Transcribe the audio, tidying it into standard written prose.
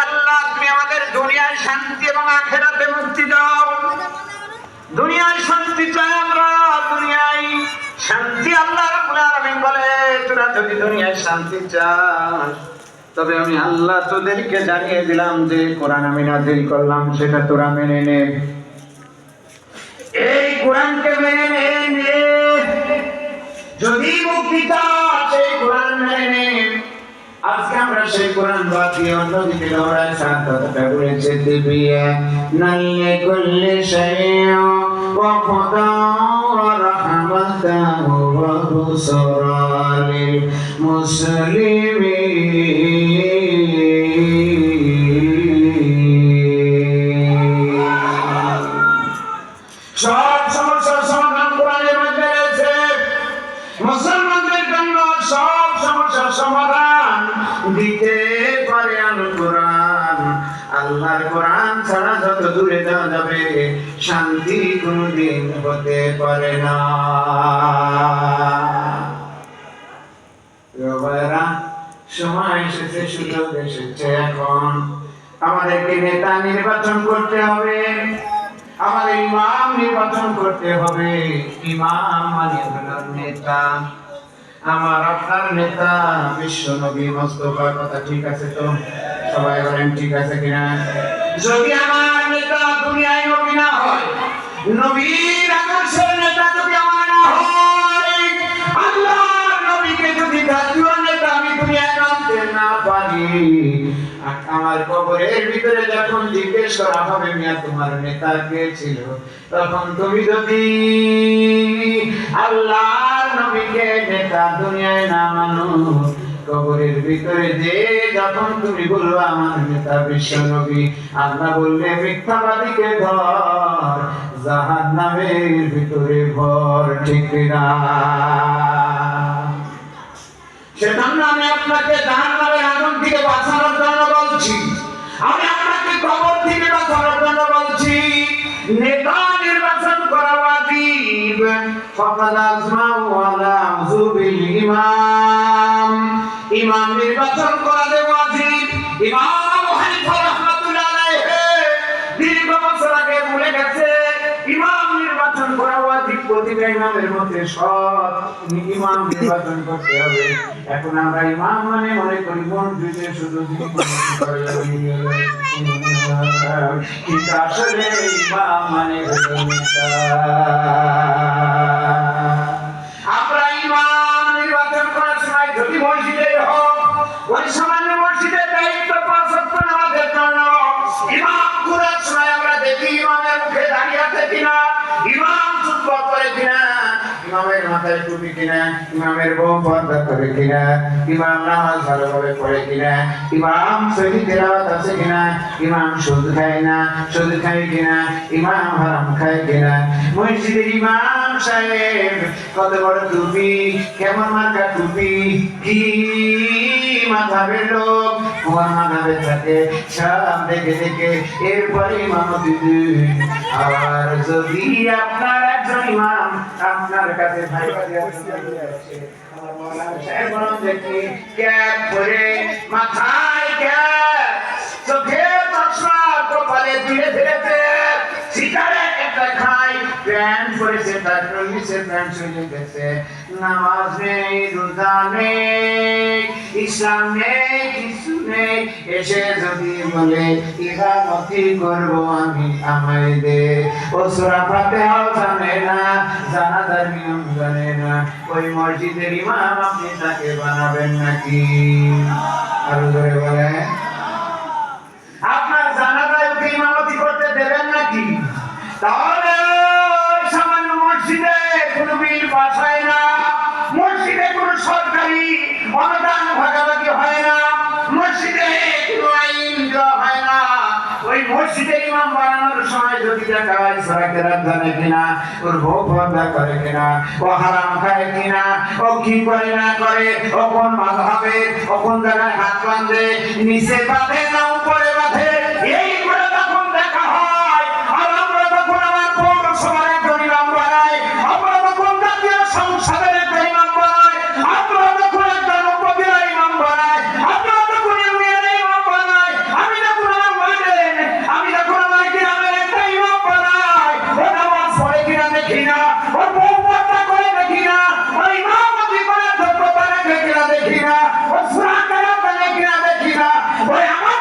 আল্লাহ, তুমি আমাদের দুনিয়ায় শান্তি এবং আখিরাতে মুক্তি দাও। দুনিয়ায় শান্তি চাই আমরা, দুনিয়ায় শান্তি। আল্লাহ রাব্বুল আলামিন বলে, তোরা যদি দুনিয়ায় শান্তি চাস তবে আমি আল্লাহ তোদেরকে জানিয়ে দিলাম যে কোরআন আমি নাযিল করলাম সেটা তোরা মেনে নে। এই কোরআনকে মেনে নে, যদি মুক্তি চাস এই কোরআন মেনে নে। আজকে আমরা সেই কোরআন বাতিয়ে অন্যদিকে দৌড়াই, সাধারণত বলেছে দিবিয়া নাইয়ে কুল্লি শাইউ ওয়া খুদা ওয়া রাহমাতান ওয়া বুশরা লিল মুসলিমিন। সব সমস্যার সমাধান কোরআনের মধ্যে রয়েছে। মুসলমানদের জন্য সব সমস্যার সমাধান দিতে পারে আল কোরআন। আল্লাহর কোরআন ছাড়া যত দূরে যাওয়া যাবে শান্তি কোনদিন হতে পারে না। সময় এসেছে, সুযোগ এসেছে, এখন আমাদেরকে নেতা নির্বাচন করতে হবে, আমাদের ইমাম নির্বাচন করতে হবে। ইমাম মানে হলো নেতা। আমার আপনার নেতা বিশ্ব নবী মুস্তাফা। কথা ঠিক আছে তো? সবাই বলেন ঠিক আছে কিনা? যদি আমার নেতা দুনিয়ায় নবী না হয়, নবীর আদর্শের নেতা যদি আমার না হয়, আল্লাহর নবীকে যদি জাতীয় নেতা আমি দুনিয়ায় আনতে না পারি, আমার কবরের ভিতরে যখন জিজ্ঞেস করা হবে মিয়া তোমার নেতা কে ছিল, তখন তুমি যদি আল্লাহর নবীকে নেতা দুনিয়ায় না মানো, কবরের ভিতরে যে যখন তুমি বলবে আমার নেতা বিশ্ব নবী, আল্লাহ বললে মিথ্যাবাদীকে ধর, জাহান্নামের ভিতরে ভর। ঠিক না? সেজন্য আমি আপনাকে জাহান্নামের আগুন থেকে বাঁচানোর জন্য বলছি, আমি আপনাকে কবর থেকে বাঁচানোর জন্য বলছি। নেতা নির্বাচন করা ওয়াজিব। ফাকাদ আজমাউ আলা উযুবিল ইমাম। ইমাম নির্বাচন করা ওয়াজিব। ইমাম আবু হানিফা রাহমাতুল্লাহ আলাইহি দীর্ঘ বছর আগে বলে গেছে ইমাম নির্বাচন করা ওয়াজিব। প্রতিটা ইমামের মধ্যে সৎ ইমাম নির্বাচন করতে হবে। এখন আমরা ইমাম মানে মনে করি মসজিদে শুধু কিন্তু আসলে ইমাম মানে আমরা ইমাম নির্বাচন করার সময় যদি মসজিদে হোক, ওই সামান্য মসজিদের দায়িত্ব ৫ ওয়াক্ত নামাজের জন্য ইমাম করার সময় আমরা দেখি ইমামের মুখে দাঁড়িয়ে আছে কিনা, ইমাম খুতবা করে কিনা, ইমামের মাথায় টুপি কিনা, ইমামের বউ পর্দা করে কিনা, ইমাম নামাজ ভালোভাবে পড়ে কিনা, ইমাম সহি তেলাওয়াত আছে কিনা, ইমাম সুদ খায় না, সুদ খায় কিনা, ইমাম হারাম খায় কিনা। মসজিদের ইমাম সাহেব কত বড় টুপি, কেমন মার্কা টুপি, কি মাযহাবের লোক, কোন মাযহাবে থাকে, সব দেখে দেখে এরপরে ইমামতি দিন। আর যদি আপনার একজন ইমাম আপনার কাছে ভাই আছে, আমার মাওলানা সাহেব বলেন দেখি ক্যাপ পরে, মাথায় ক্যাপ, চোখে চশমা, কপালে ধীরে ধীরে সিগারেট একটা খায়, প্যান্ট পরেছে, তার নিচে প্যান্ট চলে গেছে, নামাজ নেই, রোজা নেই, ইসলাম নেই, কিছু নেই, এসে যদি বলে ইবাদতি করব আমি, আমায় দে, ও সূরা ফাতিহাও জানে না, জানাজার নিয়ম জানে না, ওই মসজিদের ইমাম আপনি তাকে বানাবেন নাকি? আরো জোরে বলেন। আপনার জানাজায় ওকে ইমামতি করতে দেবেন নাকি? তাহলে সামান্য মসজিদে কোনো বিল পাস হয় না, মসজিদে কোনো সরকারি অনুদান ভাগাভাগি হয় না, মসজিদে কোনো আইন দেওয়া হয় না। ওই মসজিদের ইমাম বানানোর সময় যদি দেখা হয় সূরা কেরাত জানে কিনা, ওর বউ পর্দা করে কিনা, ও হারাম খায় কিনা, ও কি করে না করে, ও কোন মাযহাবে, ও কোন জায়গায় হাত বাঁধে, নিচে বাঁধে না উপরে বাঁধে, এই করে তখন দেখা হয়। আর আমরা তখন আমার পৌরসভার একজন ইমাম বানাই, আমরা তখন জাতীয় সংসদের একটা ইমাম বানাই, আমরা তখন একটা উপজেলার ইমাম বানাই, কিনা দেখি না, ও সুরা কালাম জানে কিনা দেখি না, ওই আমার